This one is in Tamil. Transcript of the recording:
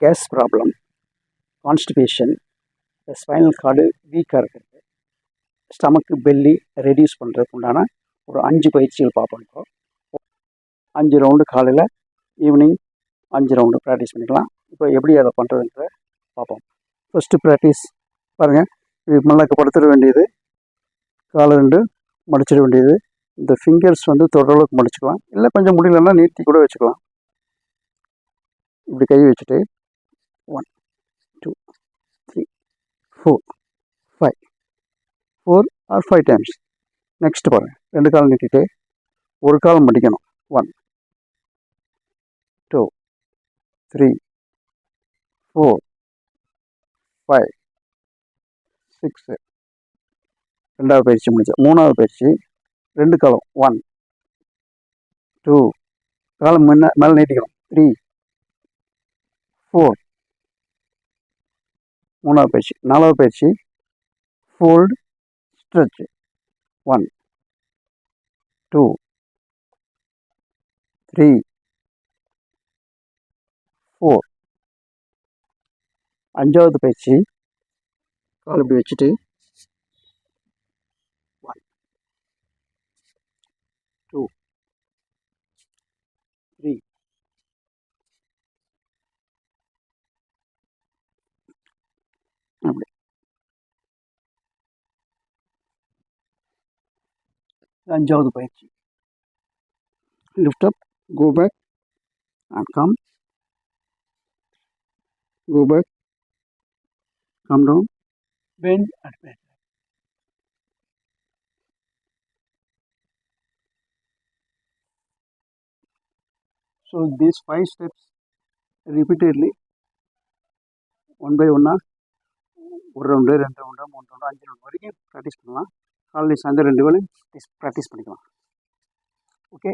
Case problem, constipation, spinal cord வீக்காக இருக்கிறது, ஸ்டமக்கு பெல்லி ரெடியூஸ் பண்ணுறதுக்கு உண்டான ஒரு 5 பயிற்சிகள் பார்ப்போம். இப்போ 5 ரவுண்டு காலையில், ஈவினிங் 5 ரவுண்டு ப்ராக்டிஸ் பண்ணிக்கலாம். இப்போ எப்படி அதை பண்ணுறதுன்ற பார்ப்போம். ஃபஸ்ட்டு ப்ராக்டிஸ் பாருங்கள். இது மல்லாக்க படுத்துட வேண்டியது, காலை 2 மடிச்சிட வேண்டியது. இந்த ஃபிங்கர்ஸ் வந்து தொடரளவுக்கு மடிச்சுக்கலாம், இல்லை கொஞ்சம் முடியலன்னா நீட்டி கூட வச்சுக்கலாம். இப்படி கை வச்சுட்டு 1 2 3 4 5 4 or 5 டைம்ஸ். நெக்ஸ்ட் பாருங்கள், 2 கால் நீட்டிட்டு ஒரு கால் மடிக்கணும். 1 2 3 4 5 6. ரெண்டாவது பயிற்சி முடிச்சா. மூணாவது பயிற்சி 2 காலம் 1 2 காலம் மேலே நீட்டிக்கணும். 3 4. மூணாவது பயிற்சி. நாலாவது பயிற்சி ஃபோல்டு ஸ்ட்ரெச் 1 2 3 4. அஞ்சாவது பயிற்சி கால் இப்படி வச்சுட்டு 1 2 3 அப்படி. அஞ்சாவது பயிற்சி lift up, go back and come, go back, come down, bend and bend. So these 5 steps repeatedly, one by one, ஒரு ரவுண்டு, 2 ரவுண்டு, 3 ரவுண்டு, 5 ரவுண்டு வரைக்கும் ப்ராக்டிஸ் பண்ணலாம். காலையில் சாயந்தரம் 2 வேளையும் ப்ராக்டிஸ் பண்ணிக்கலாம். ஓகே.